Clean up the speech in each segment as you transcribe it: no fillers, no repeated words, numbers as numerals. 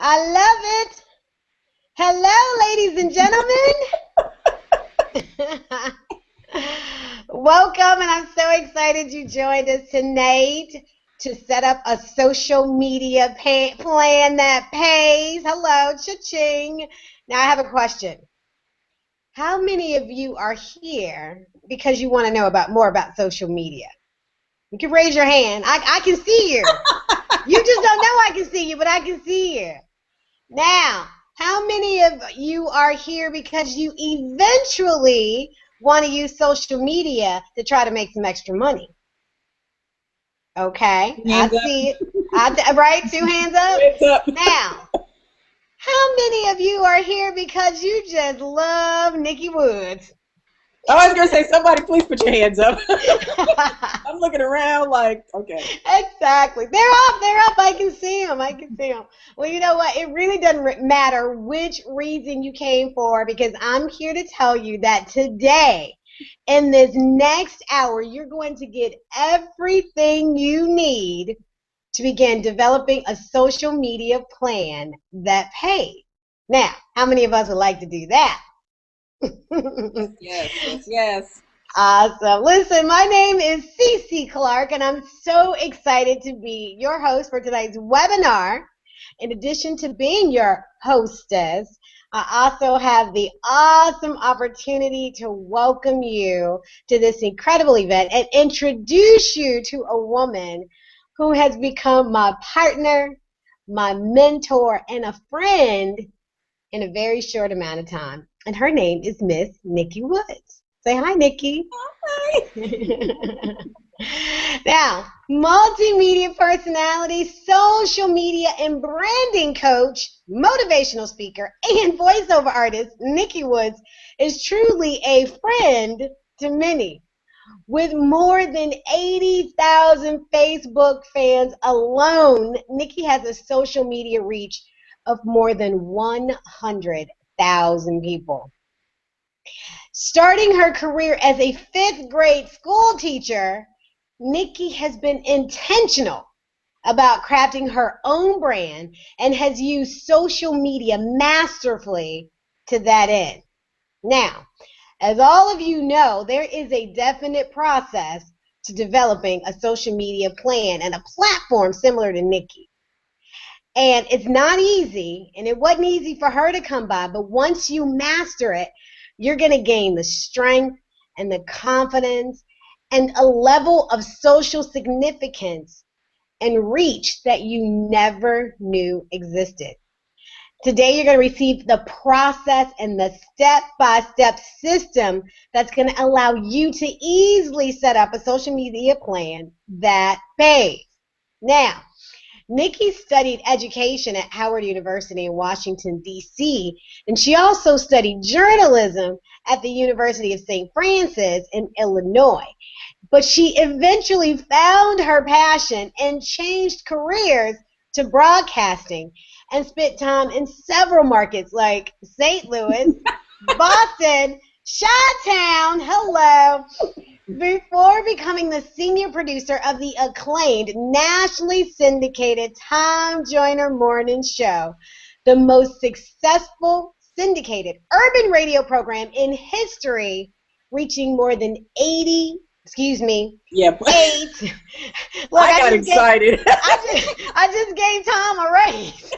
I love it. Hello, ladies and gentlemen. Welcome, and I'm so excited you joined us tonight to set up a social media plan that pays. Hello, cha-ching. Now, I have a question. How many of you are here because you want to know more about social media? You can raise your hand. I can see you. You just don't know I can see you, but I can see you. Now, how many of you are here because you eventually want to use social media to try to make some extra money? Okay, I see it. Right? 2 hands up. Hands up. Now, how many of you are here because you just love Nikki Woods? I was going to say, somebody please put your hands up. I'm looking around like, okay. Exactly. They're up. I can see them. Well, you know what? It really doesn't matter which reason you came for, because I'm here to tell you that today, in this next hour, you're going to get everything you need to begin developing a social media plan that pays. Now, how many of us would like to do that? Yes. Awesome. Listen, my name is CeCe Clark, and I'm so excited to be your host for tonight's webinar. In addition to being your hostess, I also have the awesome opportunity to welcome you to this incredible event and introduce you to a woman who has become my partner, my mentor, and a friend in a very short amount of time. And her name is Miss Nikki Woods. Say hi, Nikki. Hi. Now, multimedia personality, social media and branding coach, motivational speaker, and voiceover artist, Nikki Woods is truly a friend to many. With more than 80,000 Facebook fans alone, Nikki has a social media reach of more than 100,000 people. Starting her career as a 5th grade school teacher, Nikki has been intentional about crafting her own brand and has used social media masterfully to that end. Now, as all of you know, there is a definite process to developing a social media plan and a platform similar to Nikki. And it's not easy, and it wasn't easy for her to come by, but once you master it, you're going to gain the strength and the confidence and a level of social significance and reach that you never knew existed. Today, you're going to receive the process and the step-by-step system that's going to allow you to easily set up a social media plan that pays. Now, Nikki studied education at Howard University in Washington, D.C., and she also studied journalism at the University of St. Francis in Illinois. But she eventually found her passion and changed careers to broadcasting and spent time in several markets like St. Louis, Boston, Chi-Town, hello, before becoming the senior producer of the acclaimed, nationally syndicated Time Joyner Morning Show, the most successful syndicated urban radio program in history, reaching more than 80. Excuse me. Yeah. 8. Look, I got excited. I just gave Tom a raise.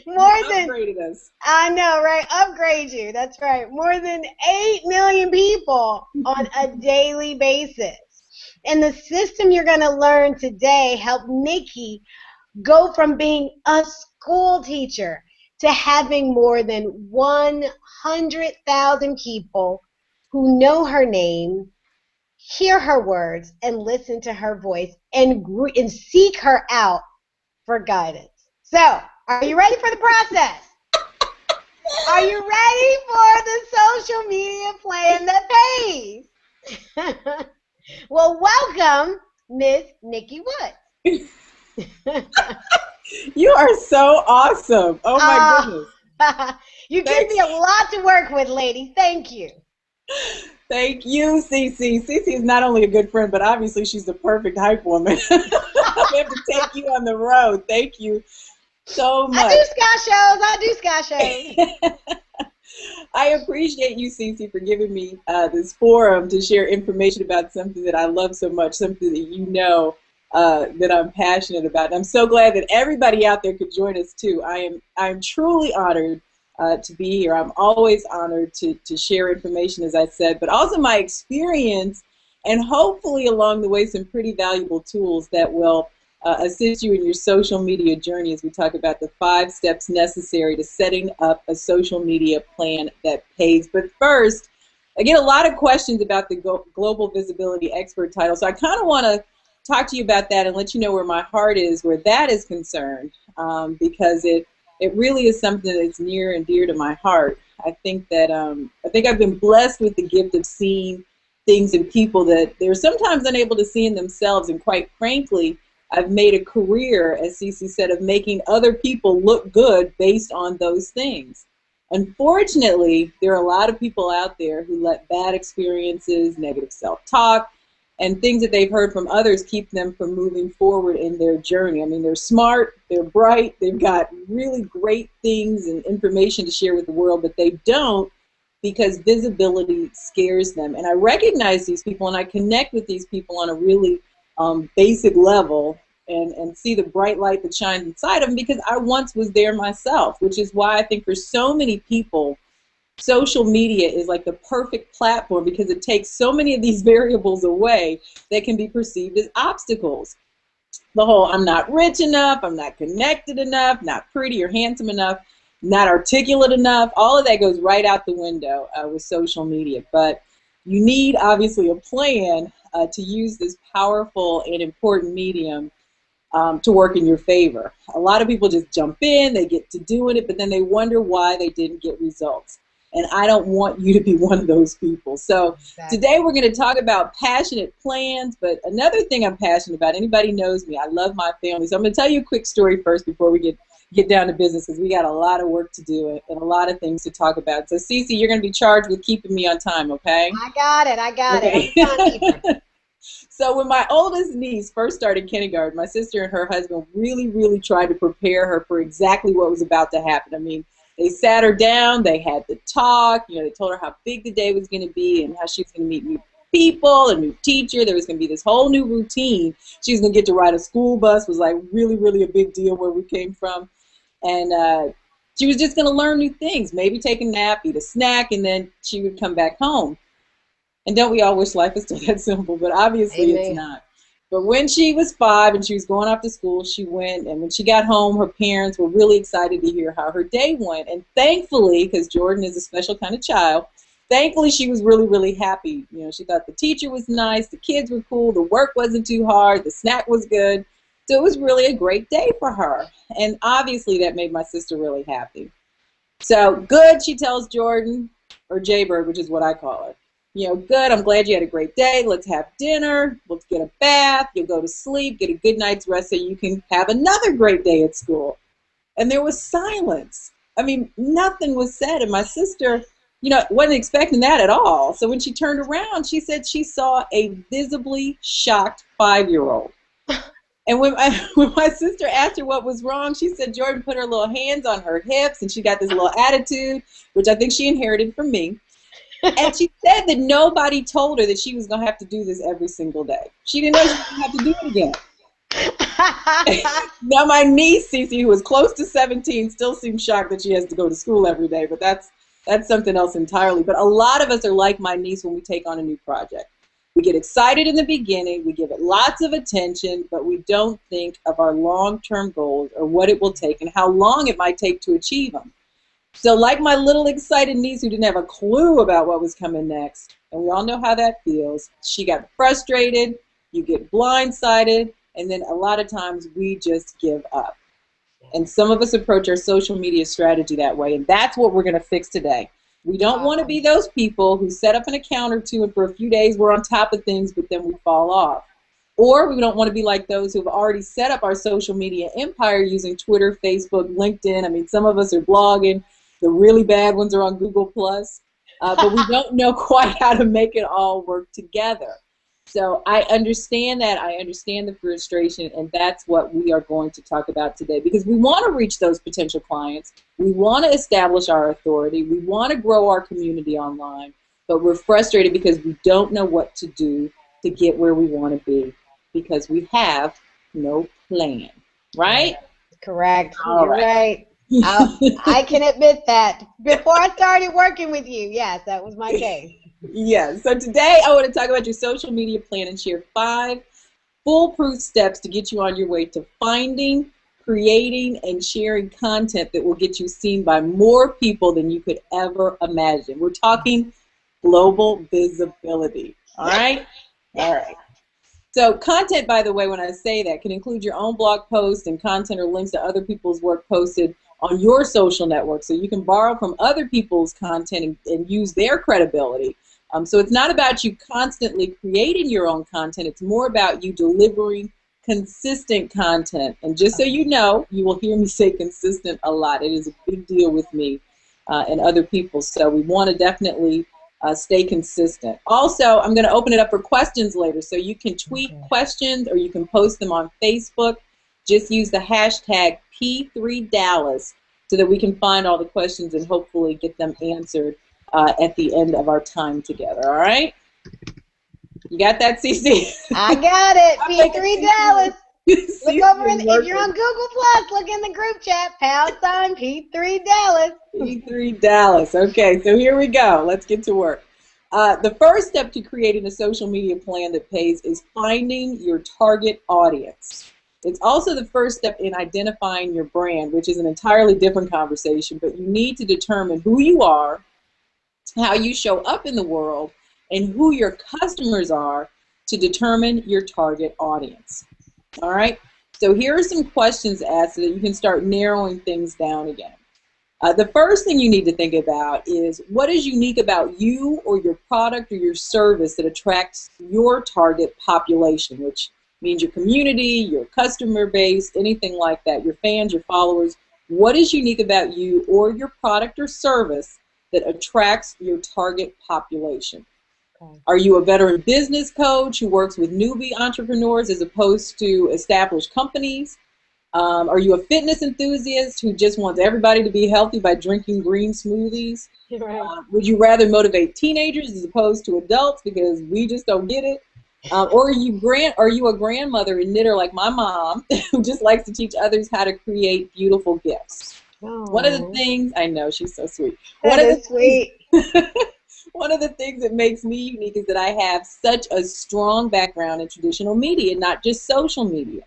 Upgraded us. I know, right? Upgrade you. That's right. More than 8 million people on a daily basis. And the system you're going to learn today helped Nikki go from being a school teacher to having more than 100,000 people who know her name, hear her words, and listen to her voice and seek her out for guidance. So, are you ready for the process? Are you ready for the social media plan that pays? Well, welcome, Miss Nikki Woods. You are so awesome. Oh, my goodness. You give me a lot to work with, lady. Thank you. Thank you, CeCe. CeCe is not only a good friend, but obviously she's the perfect hype woman. I have to take you on the road. Thank you so much. I do sky shows. I appreciate you, CeCe, for giving me this forum to share information about something that I love so much, something that you know that I'm passionate about. And I'm so glad that everybody out there could join us too. I'm truly honored to be here. I'm always honored to share information, as I said, but also my experience, and hopefully along the way some pretty valuable tools that will assist you in your social media journey as we talk about the 5 steps necessary to setting up a social media plan that pays. But first, I get a lot of questions about the Global Visibility Expert title, so I kind of want to talk to you about that and let you know where my heart is, where that is concerned, because it really is something that's near and dear to my heart. I think I've been blessed with the gift of seeing things in people that they're sometimes unable to see in themselves, and quite frankly, I've made a career, as CeCe said, of making other people look good based on those things. Unfortunately, there are a lot of people out there who let bad experiences, negative self-talk, and things that they've heard from others keep them from moving forward in their journey. I mean, they're smart, they're bright, they've got really great things and information to share with the world, but they don't, because visibility scares them. And I recognize these people and I connect with these people on a really basic level and see the bright light that shines inside of them, because I once was there myself, which is why I think for so many people, social media is like the perfect platform, because it takes so many of these variables away that can be perceived as obstacles. The whole I'm not rich enough, I'm not connected enough, not pretty or handsome enough, not articulate enough, all of that goes right out the window with social media. But you need obviously a plan to use this powerful and important medium to work in your favor. A lot of people just jump in, they get to doing it, but then they wonder why they didn't get results. And I don't want you to be one of those people. So today we're going to talk about passionate plans, but another thing I'm passionate about, anybody knows me, I love my family. So I'm going to tell you a quick story first before we get down to business, because we got a lot of work to do and a lot of things to talk about. So CeCe, you're going to be charged with keeping me on time, okay? I got it. I'm So when my oldest niece first started kindergarten, my sister and her husband really tried to prepare her for exactly what was about to happen. I mean, they sat her down, they had the talk, they told her how big the day was going to be and how she was going to meet new people, a new teacher, there was going to be this whole new routine. She was going to get to ride a school bus, was like really a big deal where we came from. And she was just going to learn new things, maybe take a nap, eat a snack, and then she would come back home. And don't we all wish life was still that simple? But obviously It's not. But when she was 5 and she was going off to school, she went. And when she got home, her parents were really excited to hear how her day went. And thankfully, because Jordan is a special kind of child, thankfully she was really happy. She thought the teacher was nice, the kids were cool, the work wasn't too hard, the snack was good. So it was really a great day for her. And obviously that made my sister really happy. So good, she tells Jordan, or Jaybird, which is what I call her. Good, I'm glad you had a great day. Let's have dinner. Let's get a bath. You'll go to sleep, get a good night's rest so you can have another great day at school. And there was silence. I mean, nothing was said. And my sister, wasn't expecting that at all. So when she turned around, she said she saw a visibly shocked 5-year-old. And when my sister asked her what was wrong, she said Jordan put her little hands on her hips and she got this little attitude, which I think she inherited from me. And she said that nobody told her that she was going to have to do this every single day. She didn't know she was going to have to do it again. Now my niece, CeCe, who is close to 17, still seems shocked that she has to go to school every day, but that's something else entirely. But a lot of us are like my niece when we take on a new project. We get excited in the beginning, we give it lots of attention, but we don't think of our long-term goals or what it will take and how long it might take to achieve them. So like my little excited niece who didn't have a clue about what was coming next, and we all know how that feels, she got frustrated, you get blindsided, and then a lot of times we just give up. And some of us approach our social media strategy that way, and that's what we're going to fix today. We don't want to be those people who set up an account or two and for a few days we're on top of things, but then we fall off. Or we don't want to be like those who have already set up our social media empire using Twitter, Facebook, LinkedIn. I mean, some of us are blogging. The really bad ones are on Google+, but we don't know quite how to make it all work together. So I understand that. I understand the frustration, and that's what we are going to talk about today, because we want to reach those potential clients. We want to establish our authority. We want to grow our community online, but we're frustrated because we don't know what to do to get where we want to be because we have no plan, right? Correct. All You're right. right. I can admit that. Before I started working with you, yes, that was my case. Yes. So today I want to talk about your social media plan and share 5 foolproof steps to get you on your way to finding, creating, and sharing content that will get you seen by more people than you could ever imagine. We're talking global visibility. All right? All right. So content, by the way, when I say that, can include your own blog posts and content or links to other people's work posted on your social network. So you can borrow from other people's content and use their credibility. So it's not about you constantly creating your own content. It's more about you delivering consistent content. And just so you know, you will hear me say consistent a lot. It is a big deal with me and other people. So we want to definitely stay consistent. Also, I'm going to open it up for questions later. So you can tweet questions or you can post them on Facebook. Just use the hashtag P3Dallas so that we can find all the questions and hopefully get them answered at the end of our time together. All right? You got that, CeCe? I got it. P3 Dallas. Look over if you're on Google Plus, look in the group chat. # P3 Dallas. P3 Dallas. Okay, so here we go. Let's get to work. The first step to creating a social media plan that pays is finding your target audience. It's also the first step in identifying your brand, which is an entirely different conversation, but you need to determine who you are, how you show up in the world, and who your customers are to determine your target audience. All right? So here are some questions asked so that you can start narrowing things down again. The first thing you need to think about is what is unique about you or your product or your service that attracts your target population, which means your community, your customer base, anything like that, your fans, your followers. What is unique about you or your product or service that attracts your target population? Okay. Are you a veteran business coach who works with newbie entrepreneurs as opposed to established companies? Are you a fitness enthusiast who just wants everybody to be healthy by drinking green smoothies? Right. Would you rather motivate teenagers as opposed to adults because we just don't get it? Or are you a grandmother and knitter like my mom who just likes to teach others how to create beautiful gifts? Oh. One of the things, I know, she's so sweet. That is sweet. One of the things that makes me unique is that I have such a strong background in traditional media, not just social media.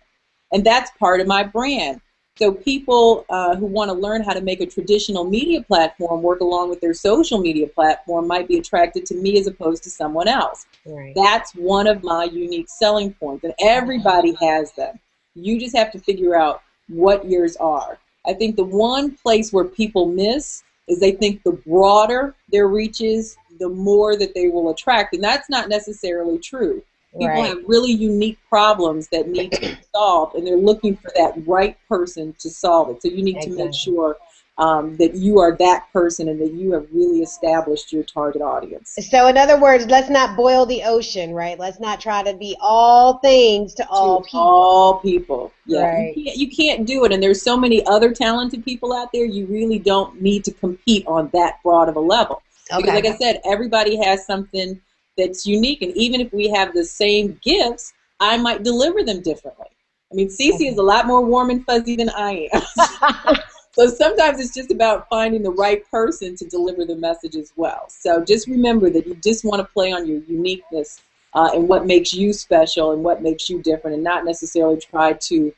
And that's part of my brand. So people who want to learn how to make a traditional media platform work along with their social media platform might be attracted to me as opposed to someone else. Right. That's one of my unique selling points, and everybody has them. You just have to figure out what yours are. I think the one place where people miss is they think the broader their reach is, the more that they will attract, and that's not necessarily true. People have really unique problems that need to be solved, and they're looking for that right person to solve it. So you need to make sure that you are that person and that you have really established your target audience. So in other words, let's not boil the ocean, right? Let's not try to be all things to all people. All people, yeah. Right. You can't do it, and there's so many other talented people out there, you really don't need to compete on that broad of a level. Okay. Because like I said, everybody has something that's unique, and even if we have the same gifts, I might deliver them differently. I mean, CeCe is a lot more warm and fuzzy than I am. So sometimes it's just about finding the right person to deliver the message as well. So just remember that you just want to play on your uniqueness and what makes you special and what makes you different, and not necessarily try to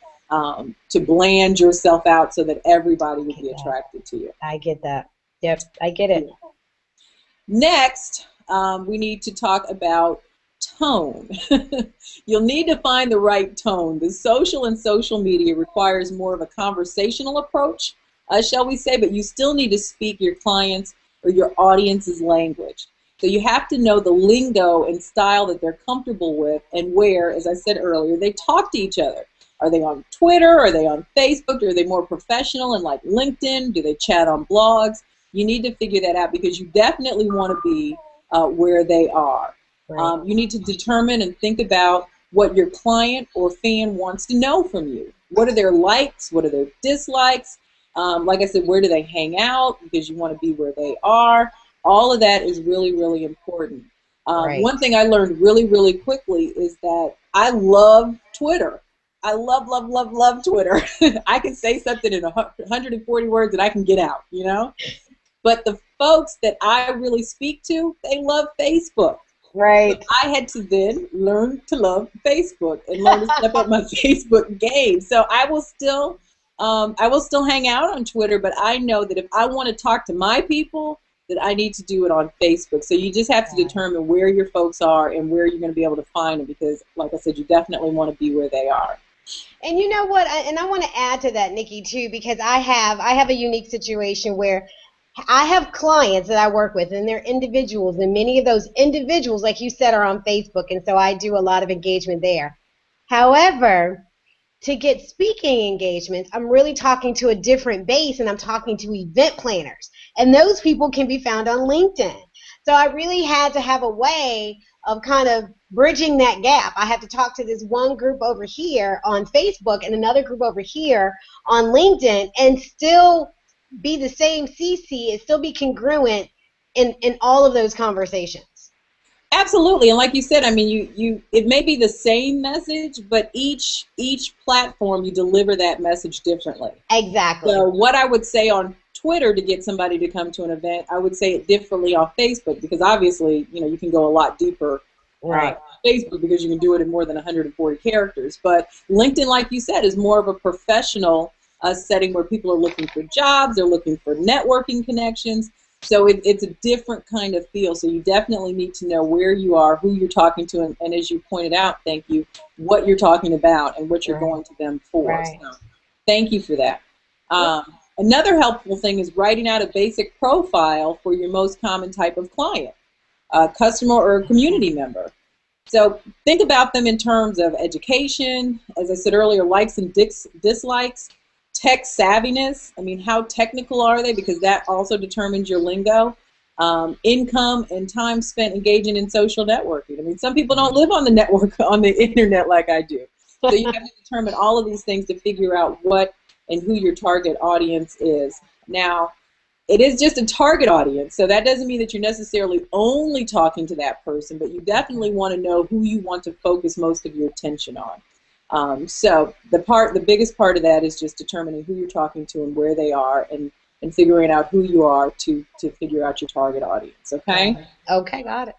bland yourself out so that everybody would be attracted to you. I get that. Yep, I get it. Yeah. Next, we need to talk about tone. You'll need to find the right tone. The social media requires more of a conversational approach, shall we say, but you still need to speak your clients' or your audience's language. So you have to know the lingo and style that they're comfortable with and where, as I said earlier, they talk to each other. Are they on Twitter? Are they on Facebook? Are they more professional and like LinkedIn? Do they chat on blogs? You need to figure that out because you definitely want to be where they are. Right. You need to determine and think about what your client or fan wants to know from you. What are their likes? What are their dislikes? Like I said, where do they hang out? Because you want to be where they are. All of that is really, really important. Right. One thing I learned really, really quickly is that I love Twitter. I love, love, love, love Twitter. I can say something in 140 words that I can get out, you know? But the folks that I really speak to, they love Facebook. So Right. I had to then learn to love Facebook and learn to step up my Facebook game. So I will still hang out on Twitter, but I know that if I want to talk to my people, that I need to do it on Facebook. So you just have to determine where your folks are and where you're going to be able to find them, because, like I said, you definitely want to be where they are. And you know what? I want to add to that, Nikki, too, because I have a unique situation where I have clients that I work with, and they're individuals, and many of those individuals, like you said, are on Facebook, and so I do a lot of engagement there. However, to get speaking engagements, I'm really talking to a different base, and I'm talking to event planners. And those people can be found on LinkedIn. So I really had to have a way of kind of bridging that gap. I had to talk to this one group over here on Facebook and another group over here on LinkedIn, and still be the same CeCe and still be congruent in all of those conversations. Absolutely, and like you said, I mean, it may be the same message, but each platform you deliver that message differently. Exactly. So what I would say on Twitter to get somebody to come to an event, I would say it differently on Facebook, because obviously, you know, you can go a lot deeper Right. on Facebook because you can do it in more than 140 characters. But LinkedIn, like you said, is more of a professional setting where people are looking for jobs, they're looking for networking connections. So it's a different kind of feel. So you definitely need to know where you are, who you're talking to, and as you pointed out, thank you, what you're talking about and what you're going to them for. Right. So thank you for that. Another helpful thing is writing out a basic profile for your most common type of client, a customer or a community member. So think about them in terms of education, as I said earlier, likes and dislikes, tech savviness. I mean, how technical are they? Because that also determines your lingo. Income and time spent engaging in social networking. I mean, some people don't live on the network on the internet like I do. So you have to determine all of these things to figure out what and who your target audience is. Now, it is just a target audience, so that doesn't mean that you're necessarily only talking to that person, but you definitely want to know who you want to focus most of your attention on. So the biggest part of that is just determining who you're talking to and where they are, and figuring out who you are to figure out your target audience, okay? Okay, got it.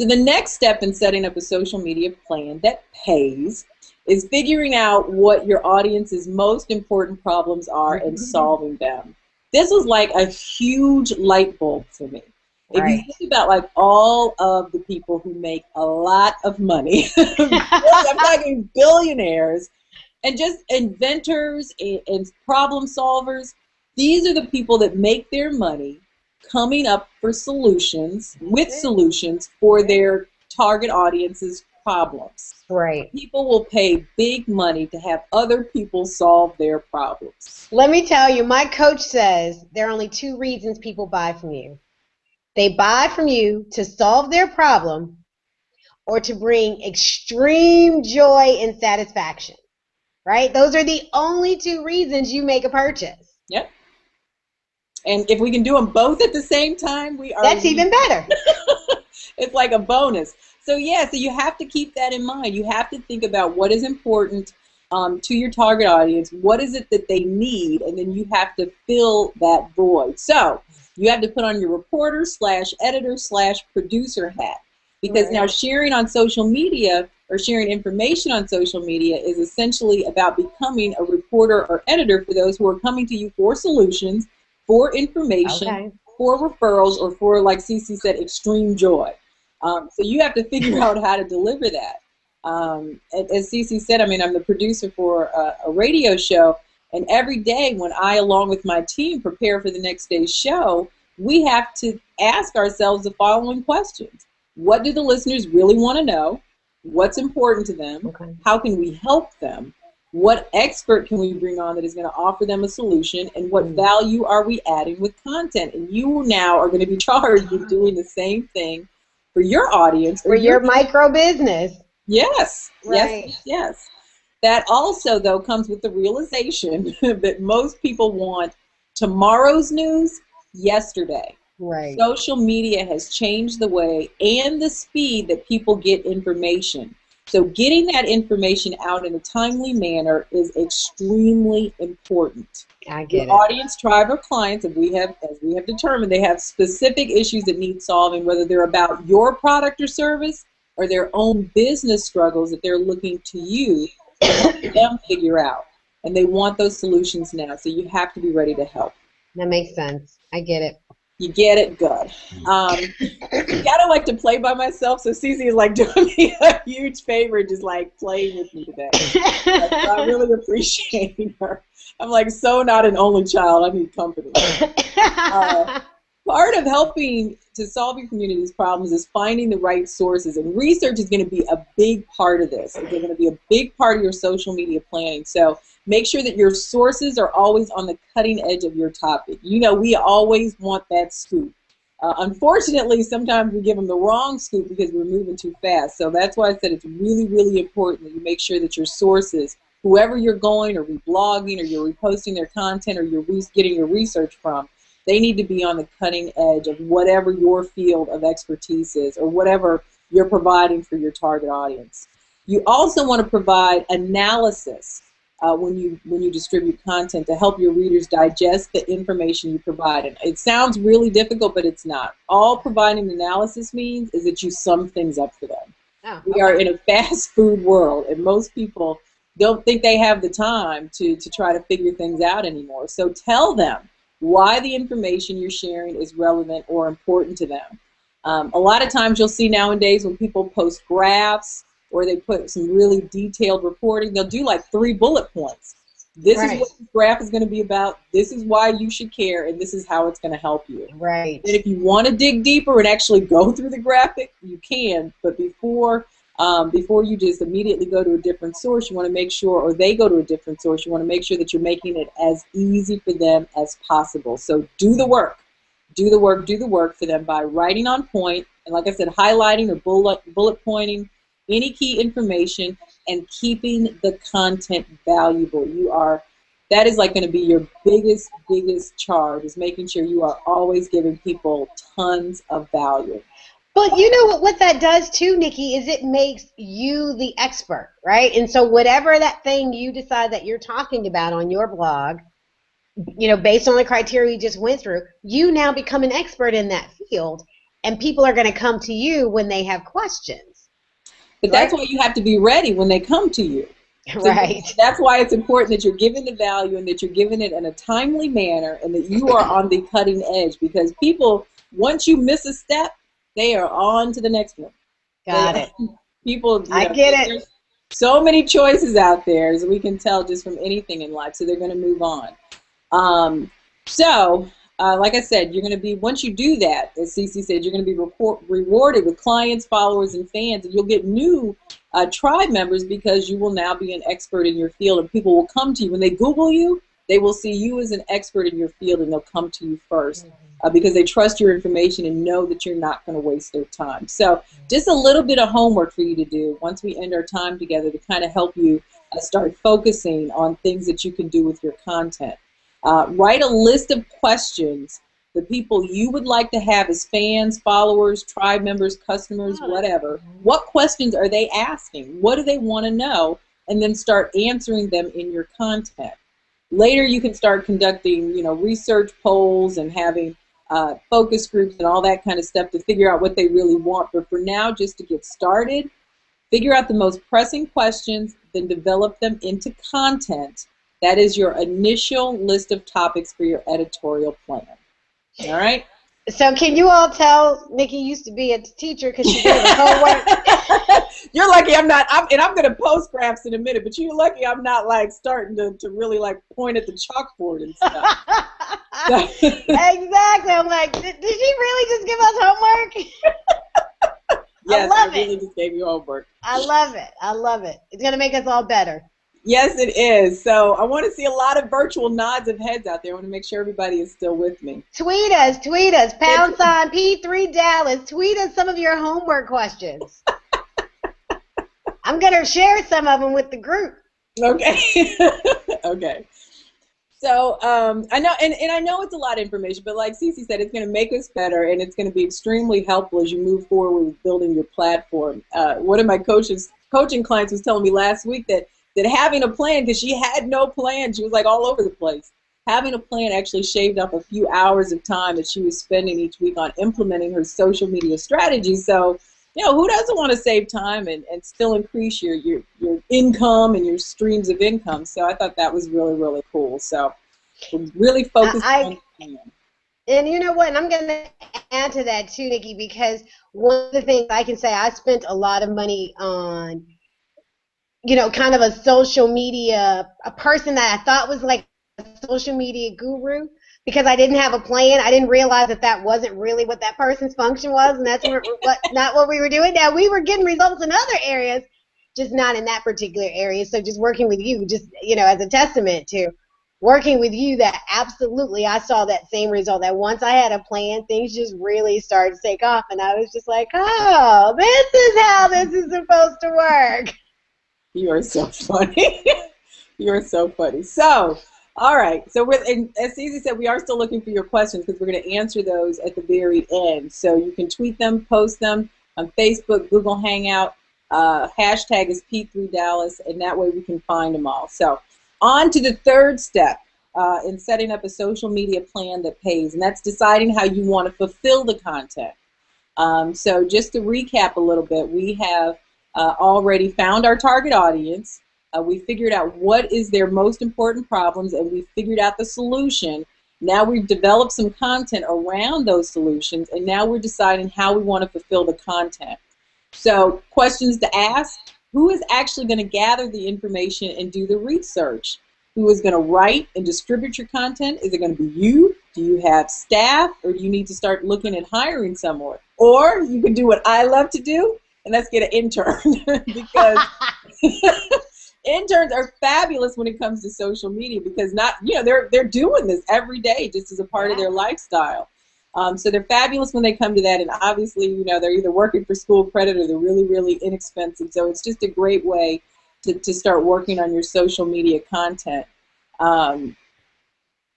So the next step in setting up a social media plan that pays is figuring out what your audience's most important problems are and solving them. This was like a huge light bulb for me. If you think about like all of the people who make a lot of money, I'm talking billionaires, and just inventors and problem solvers, these are the people that make their money coming up for solutions, with solutions for their target audience's problems. Right. People will pay big money to have other people solve their problems. Let me tell you, my coach says there are only two reasons people buy from you. They buy from you to solve their problem or to bring extreme joy and satisfaction, right? Those are the only two reasons you make a purchase. Yep. And if we can do them both at the same time, we are. That's even better. It's like a bonus. So yeah, so you have to keep that in mind. You have to think about what is important to your target audience. What is it that they need? And then you have to fill that void. So you have to put on your reporter / editor / producer hat. Because now sharing on social media or sharing information on social media is essentially about becoming a reporter or editor for those who are coming to you for solutions, for information, for referrals, or for, like CeCe said, extreme joy. So you have to figure out how to deliver that. As CeCe said, I mean, I'm the producer for a radio show, and every day when I, along with my team, prepare for the next day's show, we have to ask ourselves the following questions. What do the listeners really want to know? What's important to them? How can we help them? What expert can we bring on that is going to offer them a solution? And what value are we adding with content? And you now are going to be charged with doing the same thing for your audience or for your micro business. Yes, Right. yes. That also, though, comes with the realization that most people want tomorrow's news yesterday. Right. Social media has changed the way and the speed that people get information. So getting that information out in a timely manner is extremely important. I get Your it. audience, tribe, or clients, as we have determined, they have specific issues that need solving, whether they're about your product or service or their own business struggles that they're looking to you to help them figure out. And they want those solutions now, so you have to be ready to help. That makes sense. I get it. You get it? Good. I don't like to play by myself, so CeCe is like doing me a huge favor, just like playing with me today. So I really appreciate her. I'm like so not an only child. I need company. Part of helping to solve your community's problems is finding the right sources, and research is going to be a big part of this. It's going to be a big part of your social media planning. So make sure that your sources are always on the cutting edge of your topic. You know, we always want that scoop. Unfortunately, sometimes we give them the wrong scoop because we're moving too fast. So that's why I said it's really, really important that you make sure that your sources, whoever you're going or reblogging or you're reposting their content or you're getting your research from, they need to be on the cutting edge of whatever your field of expertise is or whatever you're providing for your target audience. You also want to provide analysis when you distribute content to help your readers digest the information you provide. And it sounds really difficult, but it's not. All providing analysis means is that you sum things up for them. Oh, We are in a fast food world, and most people don't think they have the time to try to figure things out anymore. So tell them why the information you're sharing is relevant or important to them. A lot of times you'll see nowadays when people post graphs or they put some really detailed reporting, they'll do like 3 bullet points. This is what this graph is going to be about. This is why you should care, and this is how it's going to help you. Right. And if you want to dig deeper and actually go through the graphic, you can. But before you just immediately go to a different source, you want to make sure, or they go to a different source, you want to make sure that you're making it as easy for them as possible. So do the work. Do the work for them by writing on point, and like I said, highlighting or bullet pointing any key information and keeping the content valuable. That is like going to be your biggest charge, is making sure you are always giving people tons of value. But you know what that does too, Nikki, is it makes you the expert, right? And so whatever that thing you decide that you're talking about on your blog, you know, based on the criteria you just went through, you now become an expert in that field, and people are going to come to you when they have questions. But that's why you have to be ready when they come to you. Right. So that's why it's important that you're giving the value and that you're giving it in a timely manner and that you are on the cutting edge, because people, once you miss a step, they are on to the next one. Got it. People, I get it. So many choices out there, as we can tell just from anything in life, so they're going to move on. Like I said, you're going to be, once you do that, as CeCe said, you're going to be rewarded with clients, followers, and fans, and you'll get new tribe members because you will now be an expert in your field, and people will come to you. When they Google you, they will see you as an expert in your field, and they'll come to you first because they trust your information and know that you're not going to waste their time. So just a little bit of homework for you to do once we end our time together to kind of help you start focusing on things that you can do with your content. Write a list of questions, the people you would like to have as fans, followers, tribe members, customers, whatever. What questions are they asking? What do they want to know? And then start answering them in your content. Later, you can start conducting, research polls and having focus groups and all that kind of stuff to figure out what they really want. But for now, just to get started, figure out the most pressing questions, then develop them into content. That is your initial list of topics for your editorial plan. All right? So can you all tell Nikki used to be a teacher because she did the homework? You're lucky I'm not, and I'm going to post graphs in a minute, but you're lucky I'm not like starting to really like point at the chalkboard and stuff. Exactly. I'm like, did she really just give us homework? Yes, I love I really just gave you homework. I love it. I love it. It's going to make us all better. Yes, it is. So I want to see a lot of virtual nods of heads out there. I want to make sure everybody is still with me. Tweet us, pound sign P3 Dallas. Tweet us some of your homework questions. I'm going to share some of them with the group. Okay. Okay. So I know, and I know it's a lot of information, but like CeCe said, it's going to make us better, and it's going to be extremely helpful as you move forward with building your platform. One of my coaching clients was telling me last week that having a plan, because she had no plan, she was like all over the place. Having a plan actually shaved off a few hours of time that she was spending each week on implementing her social media strategy. So, you know, who doesn't want to save time and still increase your income and your streams of income? So I thought that was really, really cool. So we're really focused on the plan. And you know what? And I'm going to add to that too, Nikki, because one of the things I can say, I spent a lot of money on, you know, kind of a social media, a person that I thought was like a social media guru, because I didn't have a plan. I didn't realize that wasn't really what that person's function was, and that's not what we were doing. Now, we were getting results in other areas, just not in that particular area. So just working with you, just, you know, as a testament to working with you, that absolutely I saw that same result, that once I had a plan, things just really started to take off, and I was just like, oh, this is how this is supposed to work. You are so funny. You are so funny. So, all right. So, and as CeCe said, we are still looking for your questions because we're going to answer those at the very end. So you can tweet them, post them on Facebook, Google Hangout. Hashtag is P3Dallas, and that way we can find them all. So on to the third step in setting up a social media plan that pays, and that's deciding how you want to fulfill the content. So just to recap a little bit, we have already found our target audience. We figured out what is their most important problems, and we figured out the solution. Now we've developed some content around those solutions, and now we're deciding how we want to fulfill the content. So questions to ask: who is actually going to gather the information and do the research? Who is going to write and distribute your content? Is it going to be you? Do you have staff, or do you need to start looking at hiring someone? Or you can do what I love to do, and let's get an intern. Because interns are fabulous when it comes to social media, because they're doing this every day just as a part of their lifestyle. So they're fabulous when they come to that, and obviously, they're either working for school credit or they're really, really inexpensive. So it's just a great way to start working on your social media content.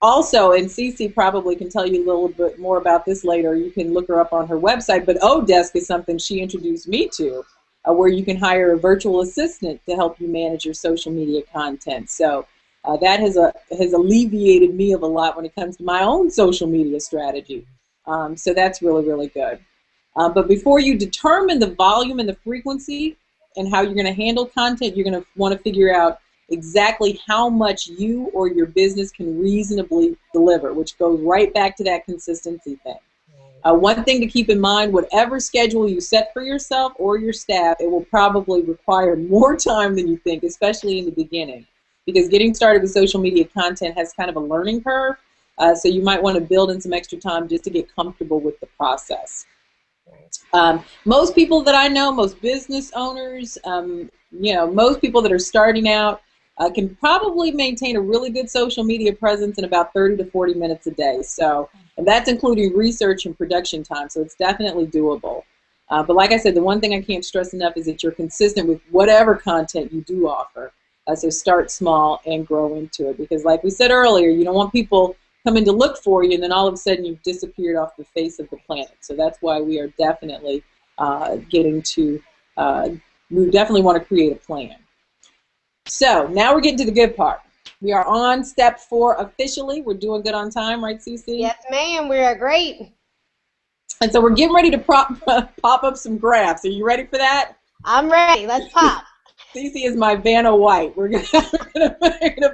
Also, and CeCe probably can tell you a little bit more about this later. You can look her up on her website, but Odesk is something she introduced me to, where you can hire a virtual assistant to help you manage your social media content. So that has alleviated me of a lot when it comes to my own social media strategy. So that's really, really good. But before you determine the volume and the frequency and how you're going to handle content, you're going to want to figure out exactly how much you or your business can reasonably deliver, which goes right back to that consistency thing. One thing to keep in mind: whatever schedule you set for yourself or your staff, it will probably require more time than you think, especially in the beginning, because getting started with social media content has kind of a learning curve. So you might want to build in some extra time just to get comfortable with the process. Most people that I know, most business owners, most people that are starting out can probably maintain a really good social media presence in about 30 to 40 minutes a day. So, and that's including research and production time. So it's definitely doable. But like I said, the one thing I can't stress enough is that you're consistent with whatever content you do offer. So start small and grow into it, because like we said earlier, you don't want people coming to look for you and then all of a sudden you've disappeared off the face of the planet. So that's why we are definitely we definitely want to create a plan. So now we're getting to the good part. We are on step 4 officially. We're doing good on time, right, CeCe? Yes, ma'am. We are great. And so we're getting ready to pop up some graphs. Are you ready for that? I'm ready. Let's pop. CeCe is my Vanna White. We're gonna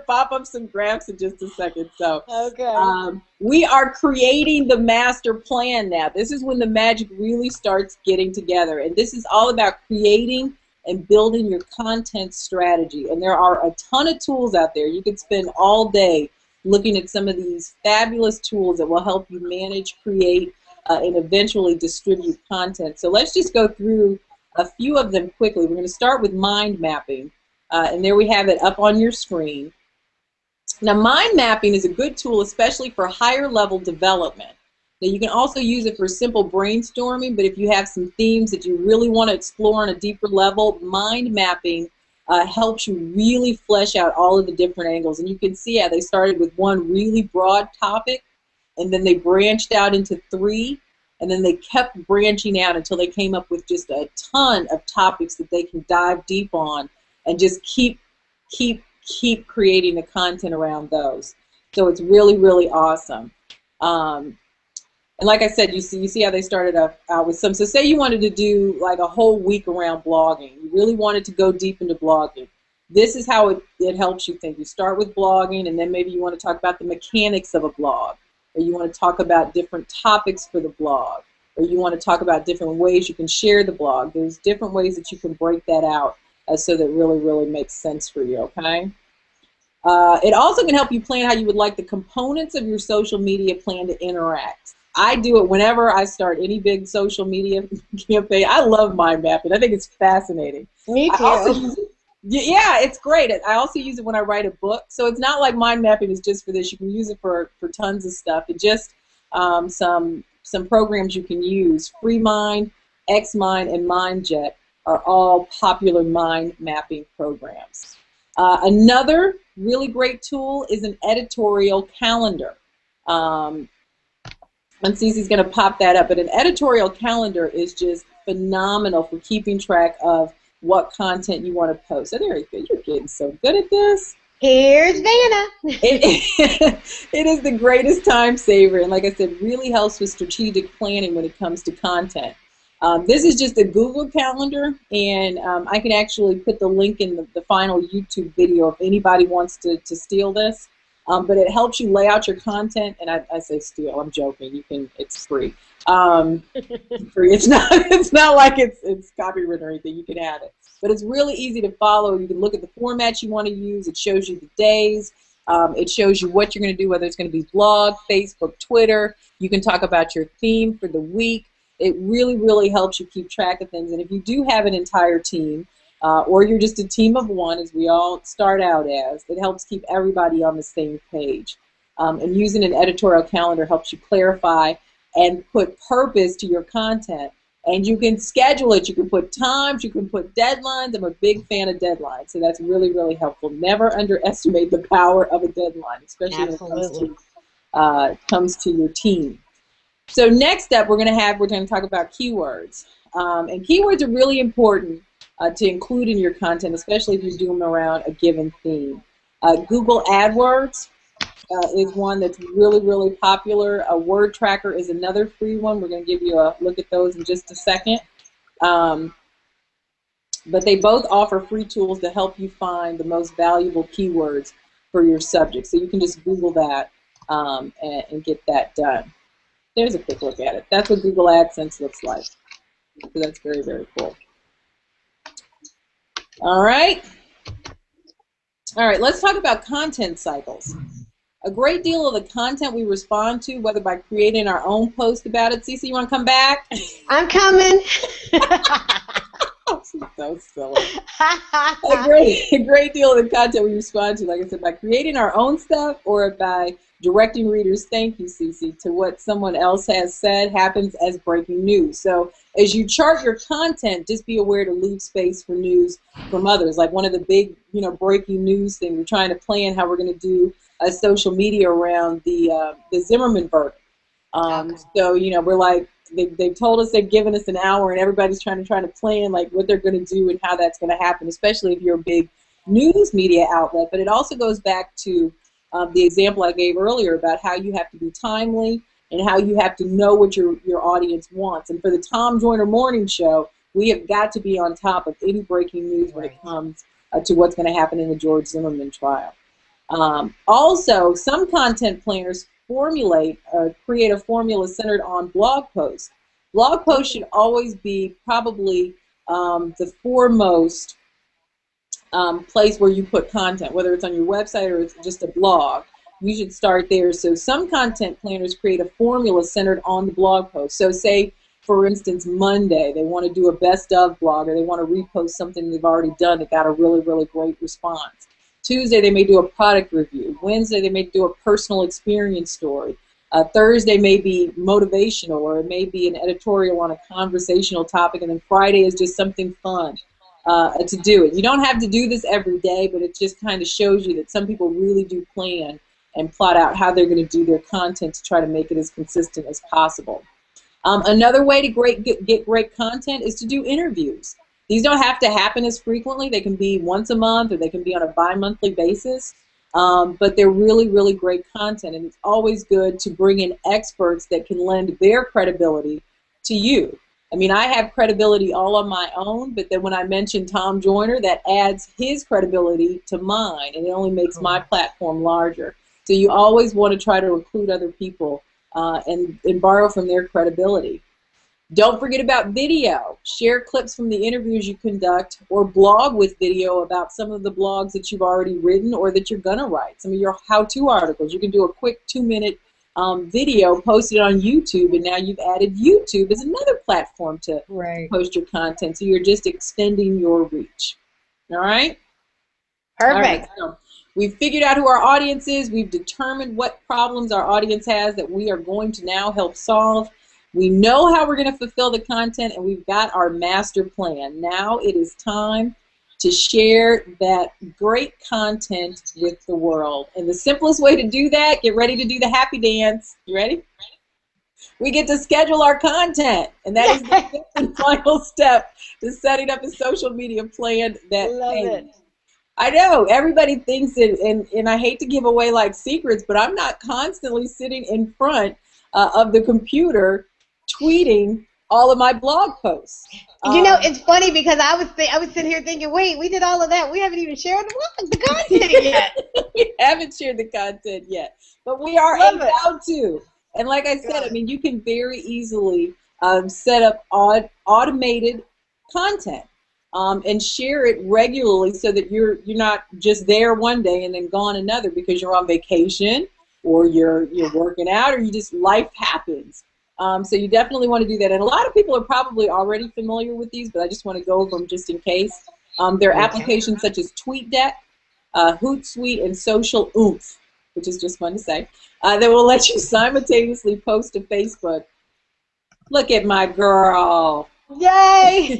pop up some graphs in just a second. So okay. We are creating the master plan now. This is when the magic really starts getting together, and this is all about creating and building your content strategy. And there are a ton of tools out there. You could spend all day looking at some of these fabulous tools that will help you manage, create, and eventually distribute content. So let's just go through a few of them quickly. We're going to start with mind mapping. And there we have it up on your screen. Now, mind mapping is a good tool, especially for higher level development. Now, you can also use it for simple brainstorming, but if you have some themes that you really want to explore on a deeper level, mind mapping helps you really flesh out all of the different angles. And you can see how they started with one really broad topic, and then they branched out into 3, and then they kept branching out until they came up with just a ton of topics that they can dive deep on and just keep creating the content around those. So it's really, really awesome. And like I said, you see how they started out with some. So say you wanted to do like a whole week around blogging. You really wanted to go deep into blogging. This is how it helps you think. You start with blogging, and then maybe you want to talk about the mechanics of a blog, or you want to talk about different topics for the blog, or you want to talk about different ways you can share the blog. There's different ways that you can break that out so that really, really makes sense for you, okay? It also can help you plan how you would like the components of your social media plan to interact. I do it whenever I start any big social media campaign. I love mind mapping. I think it's fascinating. Me too. I also use it, yeah, it's great. I also use it when I write a book. So it's not like mind mapping is just for this. You can use it for tons of stuff. It just some programs you can use. FreeMind, XMind, and MindJet are all popular mind mapping programs. Another really great tool is an editorial calendar. And CeCe's going to pop that up, but an editorial calendar is just phenomenal for keeping track of what content you want to post. So there you go. You're getting so good at this. Here's Vanna. It is the greatest time saver, and like I said, really helps with strategic planning when it comes to content. This is just a Google Calendar, and I can actually put the link in the final YouTube video if anybody wants to steal this. But it helps you lay out your content, and I say steal. I'm joking. You can. It's free. Free. It's not like it's copyrighted or anything. You can add it, but it's really easy to follow. You can look at the formats you want to use. It shows you the days. It shows you what you're going to do, whether it's going to be blog, Facebook, Twitter. You can talk about your theme for the week. It really, really helps you keep track of things. And if you do have an entire team, or you're just a team of one, as we all start out as, it helps keep everybody on the same page. And using an editorial calendar helps you clarify and put purpose to your content. And you can schedule it. You can put times. You can put deadlines. I'm a big fan of deadlines, so that's really, really helpful. Never underestimate the power of a deadline, especially when it comes to your team. So next up, we're going to talk about keywords. And keywords are really important to include in your content, especially if you're doing them around a given theme. Google AdWords is one that's really, really popular. A word tracker is another free one. We're going to give you a look at those in just a second. But they both offer free tools to help you find the most valuable keywords for your subject. So you can just Google that and get that done. There's a quick look at it. That's what Google AdSense looks like. So that's very, very cool. All right, let's talk about content cycles. A great deal of the content we respond to, whether by creating our own post about it. CeCe, you want to come back? I'm coming. So silly. A great deal of the content we respond to, like I said, by creating our own stuff or by directing readers, thank you, CeCe, to what someone else has said happens as breaking news. So as you chart your content, just be aware to leave space for news from others. Like one of the big, breaking news things, we're trying to plan how we're going to do a social media around the Zimmerman verdict. So, we're like, they've told us, they've given us an hour, and everybody's trying to plan like what they're going to do and how that's going to happen, especially if you're a big news media outlet. But it also goes back to the example I gave earlier about how you have to be timely and how you have to know what your audience wants. And for the Tom Joyner Morning Show, we have got to be on top of any breaking news when it comes to what's going to happen in the George Zimmerman trial. Also, some content planners create a formula centered on blog posts. Blog posts should always be probably the foremost place where you put content, whether it's on your website or it's just a blog. You should start there. So some content planners create a formula centered on the blog post. So say for instance, Monday, they want to do a best of blog, or they want to repost something they've already done that got a really, really great response. Tuesday, they may do a product review. Wednesday, they may do a personal experience story. Thursday may be motivational, or it may be an editorial on a conversational topic, and then Friday is just something fun to do it. You don't have to do this every day, but it just kind of shows you that some people really do plan and plot out how they're going to do their content to try to make it as consistent as possible. Another way to get great content is to do interviews. These don't have to happen as frequently. They can be once a month, or they can be on a bi-monthly basis. But they're really, really great content, and it's always good to bring in experts that can lend their credibility to you. I mean, I have credibility all on my own, but then when I mention Tom Joyner, that adds his credibility to mine, and it only makes my platform larger. So you always want to try to include other people and borrow from their credibility. Don't forget about video. Share clips from the interviews you conduct, or blog with video about some of the blogs that you've already written or that you're going to write. Some of your how-to articles. You can do a quick 2-minute video, post it on YouTube, and now you've added YouTube as another platform to post your content. So you're just extending your reach. All right? Perfect. All right, so we've figured out who our audience is. We've determined what problems our audience has that we are going to now help solve. We know how we're going to fulfill the content, and we've got our master plan. Now it is time to share that great content with the world. And the simplest way to do that, get ready to do the happy dance. You ready? We get to schedule our content, and that is the fifth and final step to setting up a social media plan that pays. I know, everybody thinks it, and I hate to give away like secrets, but I'm not constantly sitting in front of the computer tweeting all of my blog posts. You know, it's funny because I was sitting here thinking, wait, we did all of that. We haven't even shared the content yet. We haven't shared the content yet, but we are about to. And like I said, I mean, you can very easily set up automated content and share it regularly, so that you're not just there one day and then gone another because you're on vacation, or you're working out, or you just, life happens. So you definitely want to do that. And a lot of people are probably already familiar with these, but I just want to go over them just in case. There are applications such as TweetDeck, Hootsuite, and Social Oomph, which is just fun to say, that will let you simultaneously post to Facebook. Look at my girl. Yay!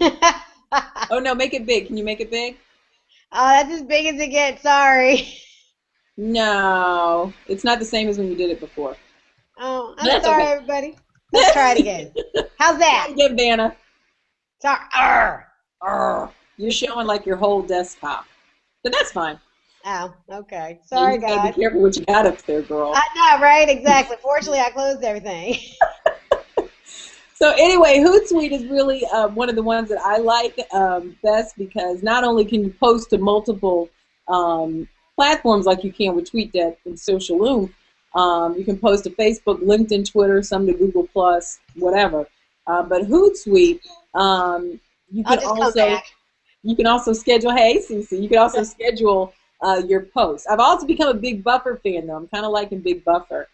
Oh, no, make it big. Can you make it big? That's as big as it gets. Sorry. No, it's not the same as when you did it before. Oh, I'm sorry, okay, everybody. Let's try it again. How's that? Try it again, Vanna. Sorry. Arr. Arr. You're showing like your whole desktop, but that's fine. Oh, okay. Sorry, guys. Be careful what you got up there, girl. I know, right? Exactly. Fortunately, I closed everything. So anyway, Hootsuite is really one of the ones that I like best, because not only can you post to multiple platforms like you can with TweetDeck and Social Loom, you can post to Facebook, LinkedIn, Twitter, some to Google+, whatever. But Hootsuite, you can also schedule, hey, CeCe, you can also schedule your posts. I've also become a Big Buffer fan, though. I'm kind of liking Big Buffer.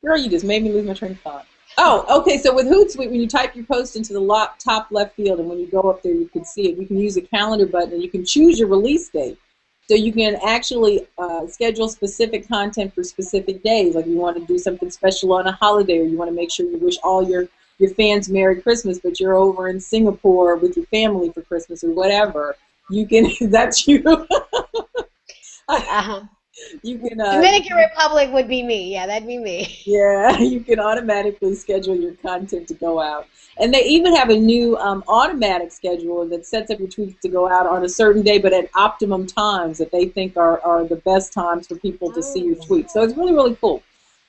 Girl, you just made me lose my train of thought. Oh, okay, so with Hootsuite, when you type your post into the top left field, and when you go up there, you can see it. You can use a calendar button, and you can choose your release date. So you can actually schedule specific content for specific days. Like you want to do something special on a holiday, or you want to make sure you wish all your fans Merry Christmas, but you're over in Singapore with your family for Christmas or whatever. You can, that's you. You can, Dominican Republic would be me. Yeah, that'd be me. Yeah, you can automatically schedule your content to go out. And they even have a new automatic schedule that sets up your tweets to go out on a certain day, but at optimum times that they think are the best times for people to see your tweets. So it's really, really cool.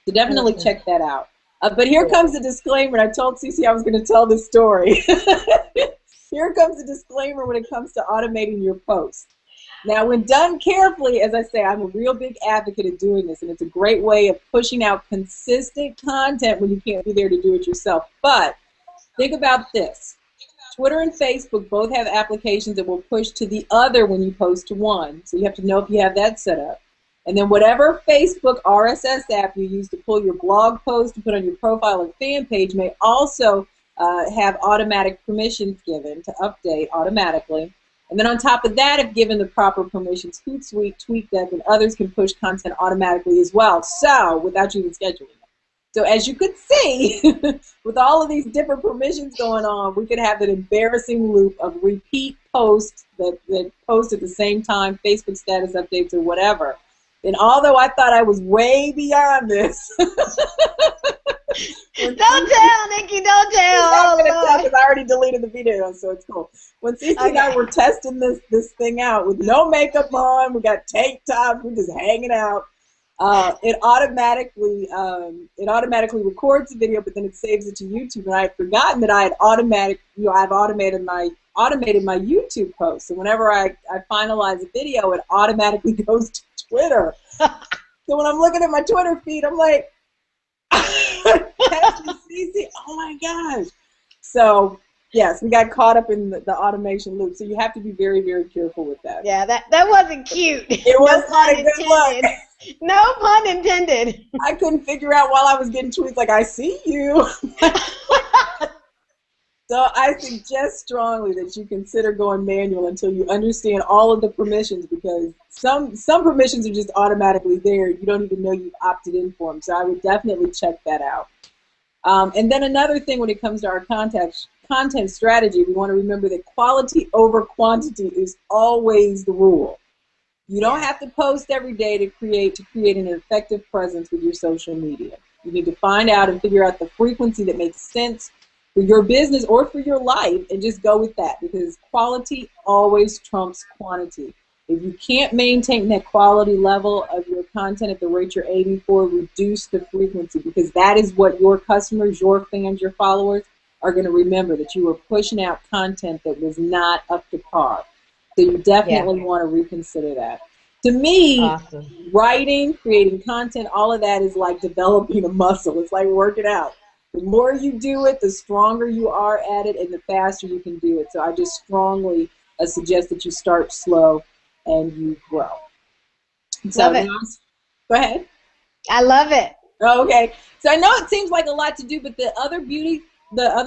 So definitely check that out. But here comes the disclaimer. I told CeCe I was going to tell this story. Here comes the disclaimer when it comes to automating your posts. Now, when done carefully, as I say, I'm a real big advocate of doing this, and it's a great way of pushing out consistent content when you can't be there to do it yourself. But think about this. Twitter and Facebook both have applications that will push to the other when you post to one, so you have to know if you have that set up. And then whatever Facebook RSS app you use to pull your blog post to put on your profile or fan page may also have automatic permissions given to update automatically. And then on top of that, if given the proper permissions, Hootsuite, TweetDeck, and others can push content automatically as well, so without you even scheduling it. So as you could see, with all of these different permissions going on, we could have an embarrassing loop of repeat posts that post at the same time, Facebook status updates or whatever. And although I thought I was way beyond this, don't tell, Nikki, don't tell. I'm not gonna tell because I already deleted the video, so it's cool. When CeCe and I were testing this thing out with no makeup on, we got tank tops, we're just hanging out. It automatically records the video, but then it saves it to YouTube. And I had forgotten that I had I've automated my YouTube post. So whenever I finalize a video, it automatically goes to Twitter. So when I'm looking at my Twitter feed, I'm like, CeCe, oh my gosh. So yes, we got caught up in the automation loop. So you have to be very, very careful with that. Yeah, that wasn't cute. It was not a good look. No pun intended. I couldn't figure out while I was getting tweets like, I see you. So I suggest strongly that you consider going manual until you understand all of the permissions, because some permissions are just automatically there. You don't even know you've opted in for them. So I would definitely check that out. And then another thing when it comes to our content strategy, we want to remember that quality over quantity is always the rule. You don't have to post every day to create an effective presence with your social media. You need to find out and figure out the frequency that makes sense for your business or for your life, and just go with that, because quality always trumps quantity. If you can't maintain that quality level of your content at the rate you're aiming for, reduce the frequency, because that is what your customers, your fans, your followers are going to remember, that you were pushing out content that was not up to par. So you definitely want to reconsider that. To me, writing, creating content, all of that is like developing a muscle. It's like working out. The more you do it, the stronger you are at it, and the faster you can do it. So I just strongly suggest that you start slow and you grow. So love it. Go ahead. I love it. Okay. So I know it seems like a lot to do, but the other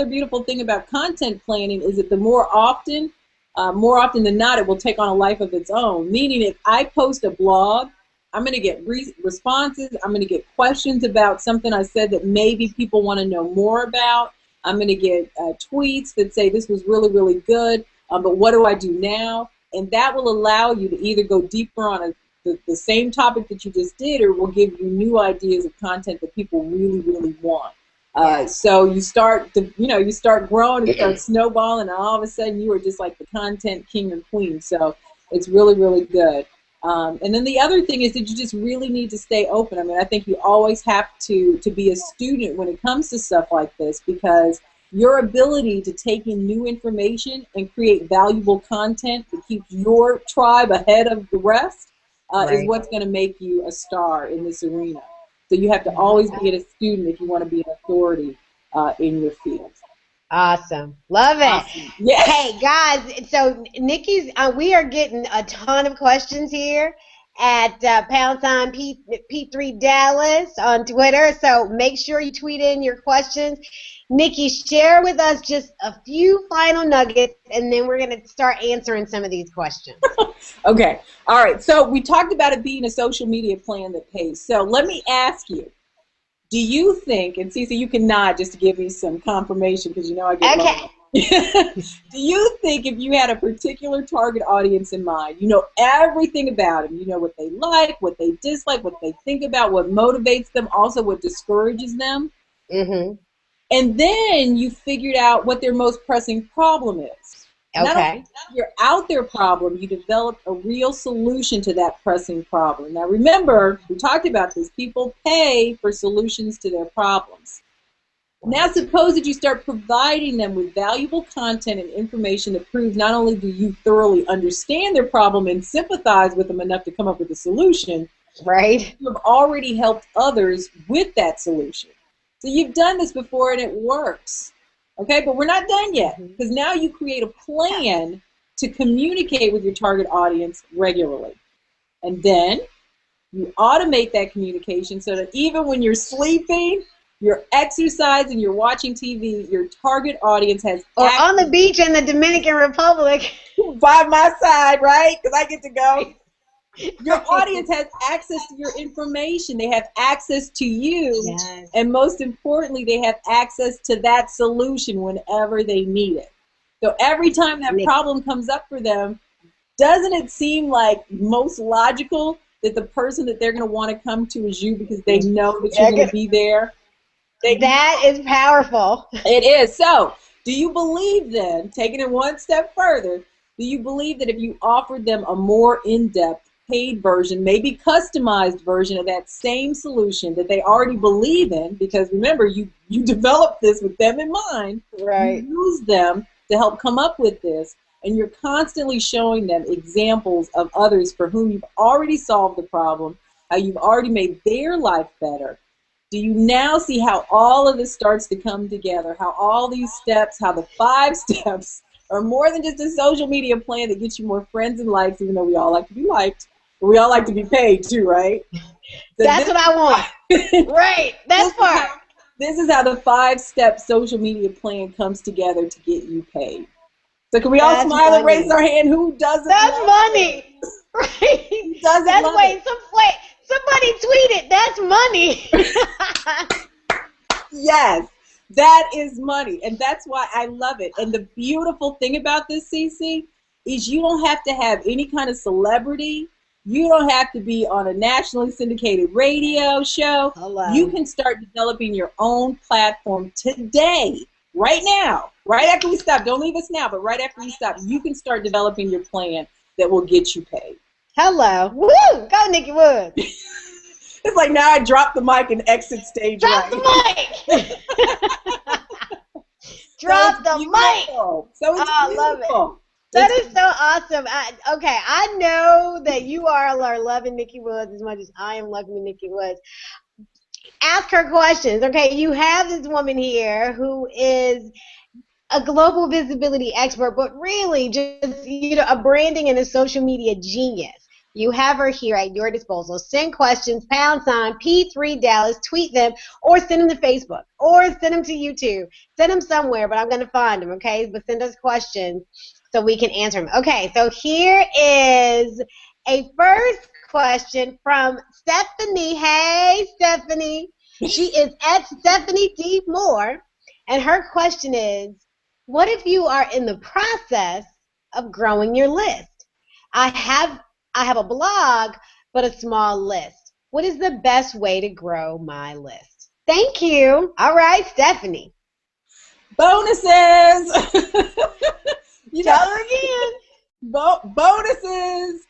beautiful thing about content planning is that the more often than not, it will take on a life of its own. Meaning, if I post a blog, I'm going to get responses. I'm going to get questions about something I said that maybe people want to know more about. I'm going to get tweets that say this was really, really good, but what do I do now? And that will allow you to either go deeper on the same topic that you just did, or will give you new ideas of content that people really, really want. So you start growing, you start snowballing, and all of a sudden you are just like the content king or queen. So it's really, really good. And then the other thing is that you just really need to stay open. I mean, I think you always have to be a student when it comes to stuff like this, because your ability to take in new information and create valuable content that keeps your tribe ahead of the rest is what's going to make you a star in this arena. So you have to always be a student if you want to be an authority in your field. Awesome. Love it. Awesome. Yeah. Hey, guys, so Nikki's, we are getting a ton of questions here at #P3 Dallas on Twitter. So make sure you tweet in your questions. Nikki, share with us just a few final nuggets, and then we're going to start answering some of these questions. Okay. All right. So we talked about it being a social media plan that pays. So let me ask you, do you think, and CeCe, you can nod just to give me some confirmation, because you know I get Do you think if you had a particular target audience in mind, you know everything about them, you know what they like, what they dislike, what they think about, what motivates them, also what discourages them, and then you figured out what their most pressing problem is. Not only figure out their problem, you developed a real solution to that pressing problem. Now remember, we talked about this, people pay for solutions to their problems. Now suppose that you start providing them with valuable content and information that proves not only do you thoroughly understand their problem and sympathize with them enough to come up with a solution, right? You have already helped others with that solution. So you've done this before and it works. Okay, but we're not done yet, because now you create a plan to communicate with your target audience regularly. And then You automate that communication so that even when you're sleeping, you're exercising, you're watching TV, your target audience has or on the beach in the Dominican Republic. By my side, right? Because I get to go. Your audience has access to your information. They have access to you. Yes. And most importantly, they have access to that solution whenever they need it. So every time that problem comes up for them, doesn't it seem like most logical that the person that they're going to want to come to is you because they know that you're going to be there? That is powerful. It is. So, do you believe then, taking it one step further, do you believe that if you offered them a more in-depth, paid version, maybe customized version of that same solution that they already believe in, because remember, you developed this with them in mind, right? You use them to help come up with this, and you're constantly showing them examples of others for whom you've already solved the problem, how you've already made their life better. Do you now see how all of this starts to come together, how all these steps, how the 5 steps are more than just a social media plan that gets you more friends and likes, even though we all like to be liked. We all like to be paid too, right? So that's what I want. Right. That's part. This is how the 5-step social media plan comes together to get you paid. So can we all smile and raise our hand? Who doesn't? That's money. Right. Who doesn't love it? Somebody tweet it. That's money. Yes. That is money, and that's why I love it. And the beautiful thing about this, CeCe, is you don't have to have any kind of celebrity. You don't have to be on a nationally syndicated radio show. Hello. You can start developing your own platform today, right now, right after we stop. Don't leave us now, but right after we stop, you can start developing your plan that will get you paid. Hello. Woo! Go, Nikki Woods. It's like now I drop the mic and exit stage. Drop the mic. Drop the mic. So it's I love it. That is so awesome. I know that you are loving Nikki Woods as much as I am loving Nikki Woods. Ask her questions. Okay, you have this woman here who is a global visibility expert, but really just a branding and a social media genius. You have her here at your disposal. Send questions, #P3 Dallas, tweet them, or send them to Facebook, or send them to YouTube. Send them somewhere, but I'm going to find them, okay? But send us questions so we can answer them. Okay, so here is a first question from Stephanie. Hey, Stephanie. She is at Stephanie D. Moore, and her question is, what if you are in the process of growing your list? I have a blog, but a small list. What is the best way to grow my list? Thank you. All right, Stephanie. Bonuses. Tell her again. Bonuses.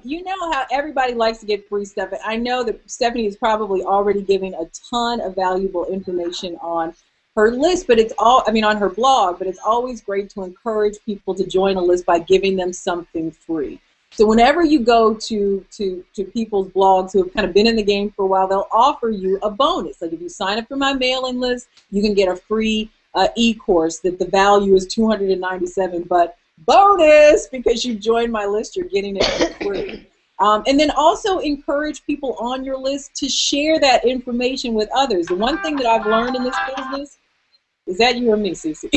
You know how everybody likes to get free stuff. And I know that Stephanie is probably already giving a ton of valuable information on her list, but on her blog, but it's always great to encourage people to join a list by giving them something free. So whenever you go to people's blogs who have kind of been in the game for a while, they'll offer you a bonus. Like if you sign up for my mailing list, you can get a free e-course that the value is $297, but bonus, because you joined my list, you're getting it for free. And then also encourage people on your list to share that information with others. The one thing that I've learned in this business, is that you or me, CeCe?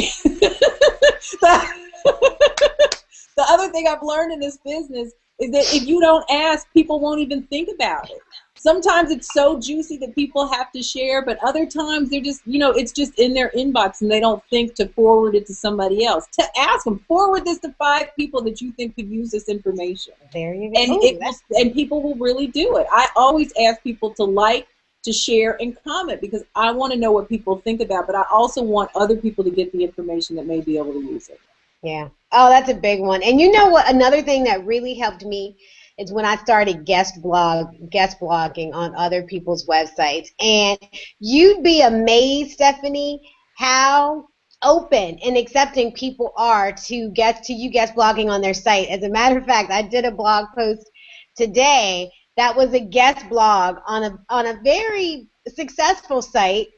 The other thing I've learned in this business is that if you don't ask, people won't even think about it. Sometimes it's so juicy that people have to share, but other times they're just, it's just in their inbox and they don't think to forward it to somebody else. To ask them, forward this to 5 people that you think could use this information. There you go. And people will really do it. I always ask people to like, to share, and comment because I want to know what people think about, but I also want other people to get the information that may be able to use it. Yeah. Oh, that's a big one. And you know what? Another thing that really helped me is when I started guest blogging on other people's websites. And you'd be amazed, Stephanie, how open and accepting people are to you guest blogging on their site. As a matter of fact, I did a blog post today that was a guest blog on a very successful site.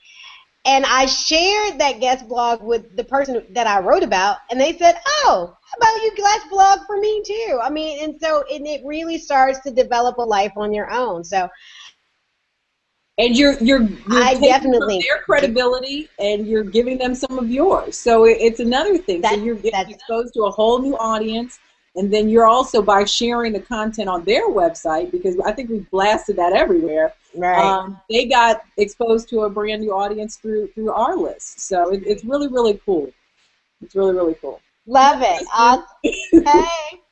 And I shared that guest blog with the person that I wrote about, and they said, "Oh, how about you guest blog for me too?" I mean, and so it really starts to develop a life on your own. So And you're I taking from definitely their credibility and you're giving them some of yours. So it's another thing. So that you're getting that's exposed to a whole new audience. And then you're also, by sharing the content on their website, because I think we've blasted that everywhere, right. they got exposed to a brand new audience through our list. So it's really, really cool. It's really, really cool. Love Yep, it. Awesome. Hey.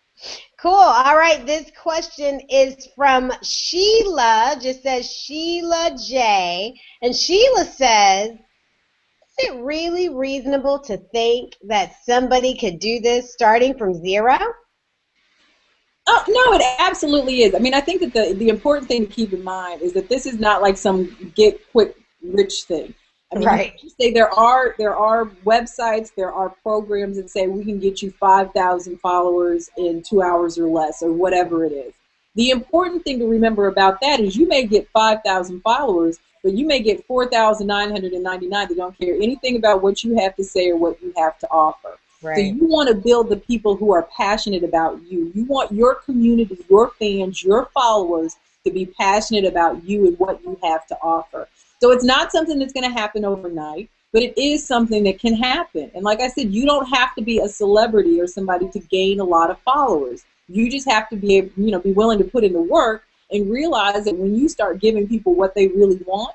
Cool. All right. This question is from Sheila. Just says Sheila J. And Sheila says, "Is it really reasonable to think that somebody could do this starting from zero?" Oh, no, it absolutely is. I mean, I think that the important thing to keep in mind is that this is not like some get quick rich thing. I mean, Right. you say there are websites, there are programs that say we can get you 5,000 followers in 2 hours or less, or whatever it is. The important thing to remember about that is you may get 5,000 followers, but you may get 4,999 that don't care anything about what you have to say or what you have to offer. So Right. you want to build the people who are passionate about you. You want your community, your fans, your followers to be passionate about you and what you have to offer. So it's not something that's going to happen overnight, but it is something that can happen. And like I said, you don't have to be a celebrity or somebody to gain a lot of followers. You just have to be able, be willing to put in the work and realize that when you start giving people what they really want,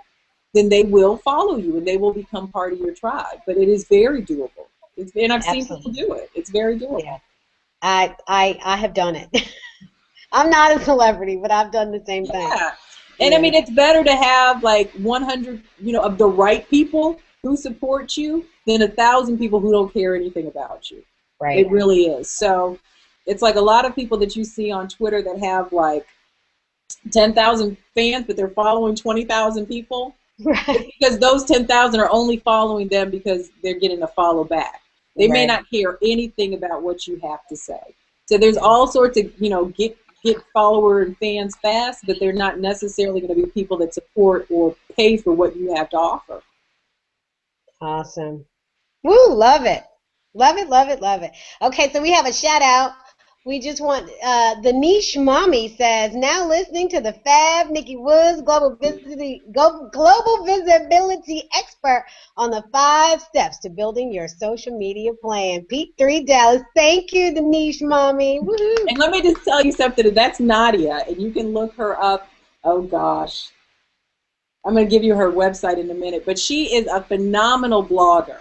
then they will follow you and they will become part of your tribe. But it is very doable. And I've seen people Absolutely. do it. It's very doable. Yeah. I have done it. I'm not a celebrity, but I've done the same thing. Yeah. And I Yeah. mean, it's better to have like 100, of the right people who support you than 1,000 people who don't care anything about you. Right. It really is. So it's like a lot of people that you see on Twitter that have like 10,000 fans, but they're following 20,000 people. It's Right. because those 10,000 are only following them because they're getting a follow back. They may Right. not care anything about what you have to say. So there's all sorts of, get follower and fans fast, but they're not necessarily going to be people that support or pay for what you have to offer. Awesome. Woo, love it. Love it, love it, love it. Okay, so we have a shout out. We just want the niche mommy says, "Now listening to the Fab Nikki Woods global visibility expert on the 5 steps to building your social media plan." Pete 3 Dallas. Thank you, the niche mommy. Woohoo. And let me just tell you something. That's Nadia, and you can look her up. Oh, gosh. I'm going to give you her website in a minute, but she is a phenomenal blogger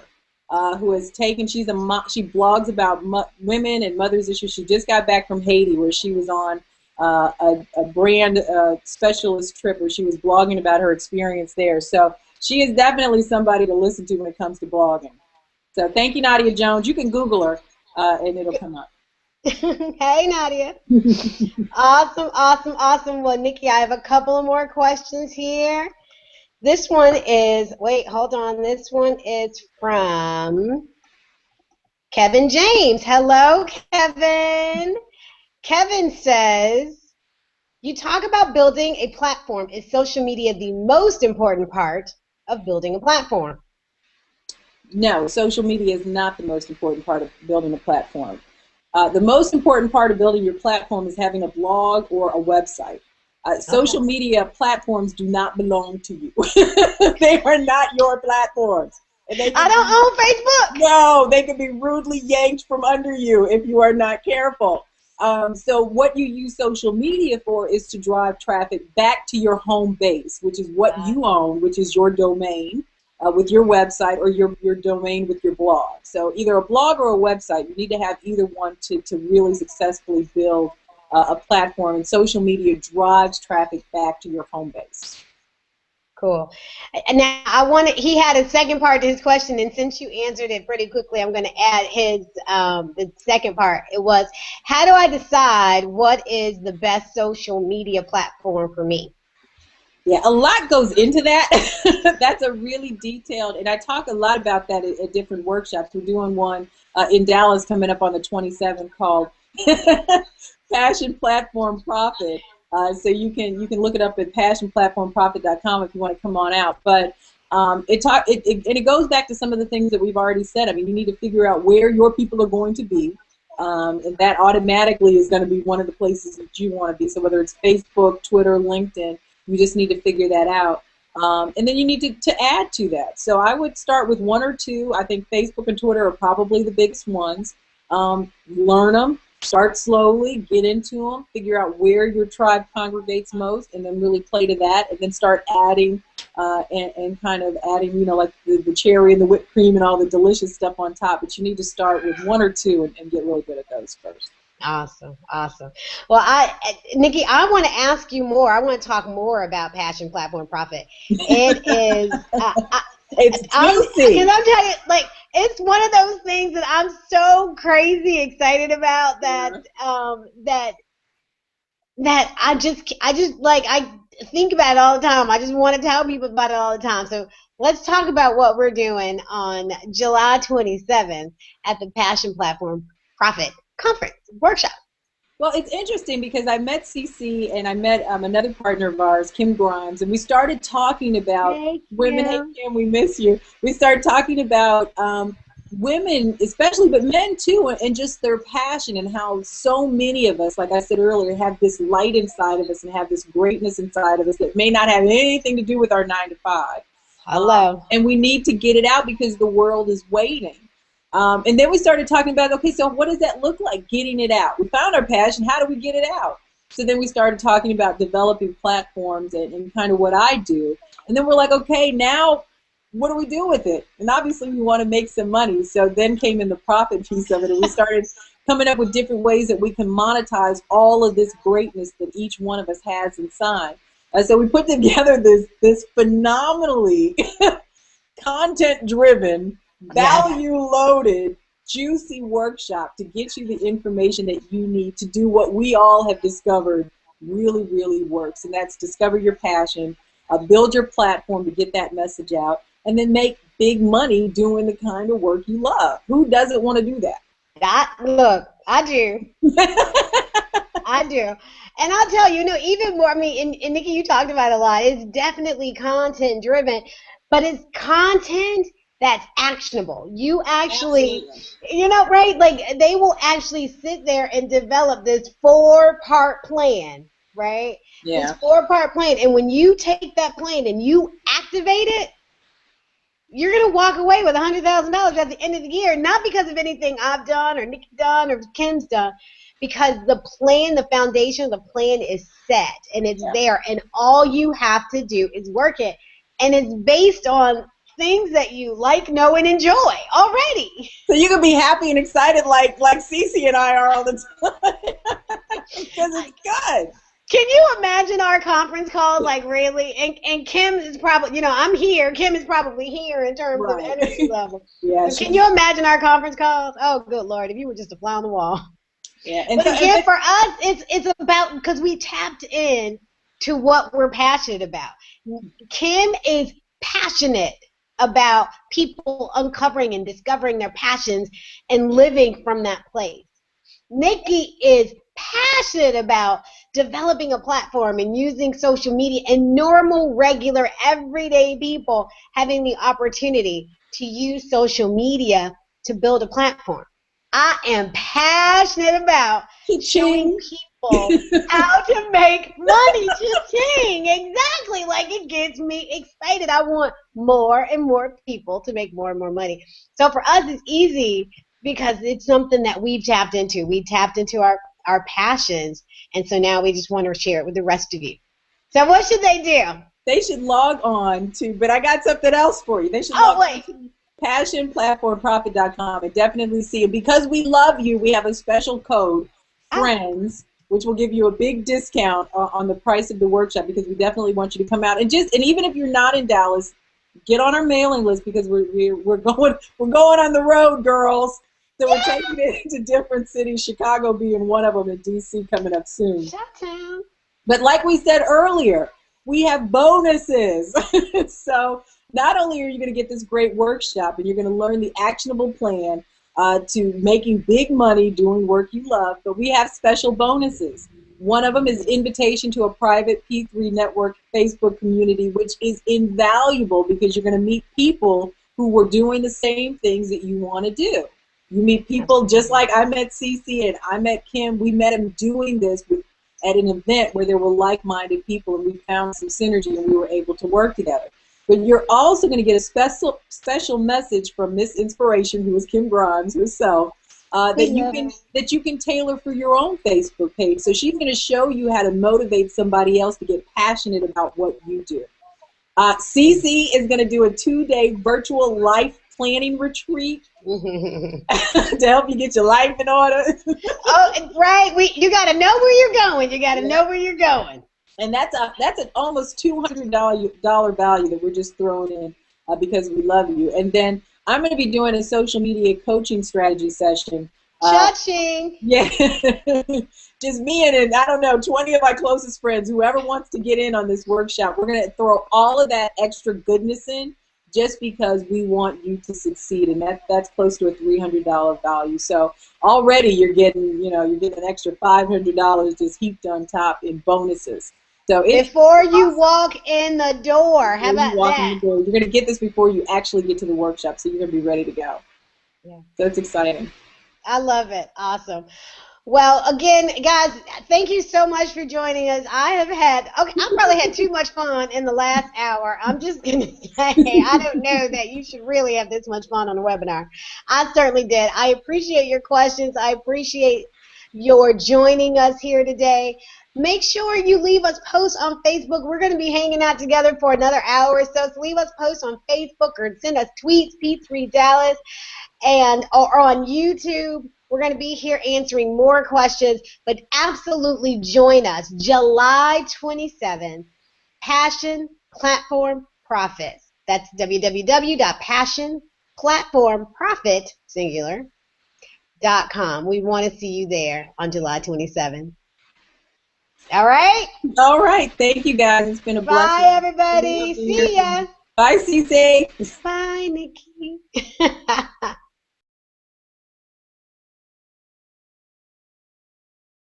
who has taken. She blogs about women and mothers issues. She just got back from Haiti, where she was on a brand specialist trip, where she was blogging about her experience there. So she is definitely somebody to listen to when it comes to blogging. So thank you, Nadia Jones. You can Google her, and it'll come up. Hey, Nadia. Awesome, awesome, awesome. Well, Nikki, I have a couple of more questions here. This one is, wait, hold on. This one is from Kevin James. Hello, Kevin. Kevin says, "You talk about building a platform. Is social media the most important part of building a platform?" No, social media is not the most important part of building a platform. The most important part of building your platform is having a blog or a website. Okay. Social media platforms do not belong to you. They are not your platforms. And I don't own Facebook. no, they can be rudely yanked from under you if you are not careful. So what you use social media for is to drive traffic back to your home base, which is what you own, which is your domain with your website, or your domain with your blog. So either a blog or a website, you need to have either one to really successfully build a platform, and social media drives traffic back to your home base. Cool. And now he had a second part to his question, and since you answered it pretty quickly, I'm going to add the second part. It was, how do I decide what is the best social media platform for me? Yeah, a lot goes into that. That's a really detailed, and I talk a lot about that at different workshops. We're doing one in Dallas coming up on the 27th called Passion Platform Profit. So you can look it up at passionplatformprofit.com if you want to come on out. But And it goes back to some of the things that we've already said. I mean, you need to figure out where your people are going to be, and that automatically is going to be one of the places that you want to be. So whether it's Facebook, Twitter, LinkedIn, you just need to figure that out. And then you need to add to that. So I would start with one or two. I think Facebook and Twitter are probably the biggest ones. Learn them. Start slowly, get into them, figure out where your tribe congregates most, and then really play to that, and then start adding and kind of adding, you know, like the cherry and the whipped cream and all the delicious stuff on top. But you need to start with one or two and get really good at those first. Awesome, awesome. Well, Nikki, I want to ask you more. I want to talk more about Passion Platform Profit. It is, it's juicy. Because I'm telling you, like, it's one of those things that I'm so crazy excited about that that I just like, I think about it all the time. I just want to tell people about it all the time. So let's talk about what we're doing on July 27th at the Passion Platform Profit Conference Workshop. Well, it's interesting because I met CeCe and I met another partner of ours, Kim Grimes, and we started talking about women. Hey, Kim, we miss you. We started talking about women, especially, but men too, and just their passion and how so many of us, like I said earlier, have this light inside of us and have this greatness inside of us that may not have anything to do with our 9 to 5. Hello. And we need to get it out because the world is waiting. And then we started talking about, okay, so what does that look like, getting it out? We found our passion. How do we get it out? So then we started talking about developing platforms and kind of what I do. And then we're like, okay, now what do we do with it? And obviously we want to make some money. So then came in the profit piece of it. And we started coming up with different ways that we can monetize all of this greatness that each one of us has inside. So we put together this phenomenally content-driven, value-loaded, juicy workshop to get you the information that you need to do what we all have discovered really, really works. And that's discover your passion, build your platform to get that message out, and then make big money doing the kind of work you love. Who doesn't want to do that? Look, I do. I do. And I'll tell you, even more, I mean, and Nikki, you talked about it a lot. It's definitely content-driven, but it's content that's actionable. You actually, right? Like, they will actually sit there and develop this 4-part plan, right? Yeah. This 4-part plan. And when you take that plan and you activate it, you're going to walk away with $100,000 at the end of the year, not because of anything I've done or Nikki's done or Kim's done, because the plan, the foundation of the plan is set and it's there, and all you have to do is work it. And it's based on things that you like, know, and enjoy already. So you can be happy and excited like CeCe and I are all the time because it's good. Can you imagine our conference calls, like, really? And Kim is probably, I'm here. Kim is probably here in terms of energy level. Yeah. So can you imagine our conference calls? Oh, good Lord, if you were just a fly on the wall. Yeah. But again, for us, it's about, because we tapped in to what we're passionate about. Kim is passionate about people uncovering and discovering their passions and living from that place. Nikki is passionate about developing a platform and using social media, and normal, regular, everyday people having the opportunity to use social media to build a platform. I am passionate about showing people how to make money. Cha-ching! Exactly. Like, it gets me excited. I want more and more people to make more and more money. So for us, it's easy because it's something that we've tapped into. We tapped into our passions, and so now we just want to share it with the rest of you. So what should they do? They should log on to, but I got something else for you. They should log on to passionplatformprofit.com and definitely see it. Because we love you, we have a special code, FRIENDS, which will give you a big discount on the price of the workshop, because we definitely want you to come out. And even if you're not in Dallas, get on our mailing list, because we're going on the road, girls. So we're taking it to different cities, Chicago being one of them, and DC coming up soon. Shut-town. But like we said earlier, we have bonuses. So not only are you going to get this great workshop and you're going to learn the actionable plan to making big money doing work you love, but we have special bonuses. One of them is invitation to a private P3 network Facebook community, which is invaluable because you're going to meet people who were doing the same things that you want to do. You meet people just like I met CeCe and I met Kim. We met them doing this at an event where there were like-minded people, and we found some synergy and we were able to work together. But you're also going to get a special message from Miss Inspiration, who is Kim Grimes herself, that you can tailor for your own Facebook page. So she's going to show you how to motivate somebody else to get passionate about what you do. CeCe is going to do a 2-day virtual life planning retreat to help you get your life in order. Oh, right. You got to know where you're going. You got to know where you're going. And that's an almost $200 value that we're just throwing in because we love you. And then I'm going to be doing a social media coaching strategy session. Cha-ching. Yeah. Just me and, I don't know, 20 of my closest friends, whoever wants to get in on this workshop. We're going to throw all of that extra goodness in just because we want you to succeed. And that's close to a $300 value. So already you're getting an extra $500 just heaped on top in bonuses. So before you walk in the door, how about that? You're going to get this before you actually get to the workshop, so you're going to be ready to go. Yeah. So it's exciting. I love it. Awesome. Well, again, guys, thank you so much for joining us. I probably had too much fun in the last hour. I'm just going to say, I don't know that you should really have this much fun on a webinar. I certainly did. I appreciate your questions. I appreciate your joining us here today. Make sure you leave us posts on Facebook. We're going to be hanging out together for another hour or so. So leave us posts on Facebook or send us tweets, P3 Dallas, or on YouTube. We're going to be here answering more questions, but absolutely join us July 27th, Passion Platform Profits. That's www.passionplatformprofit.com. We want to see you there on July 27th. All right? All right. Thank you, guys. It's been a blessing. Bye, everybody. See ya. Bye, CeCe. Bye, Nikki.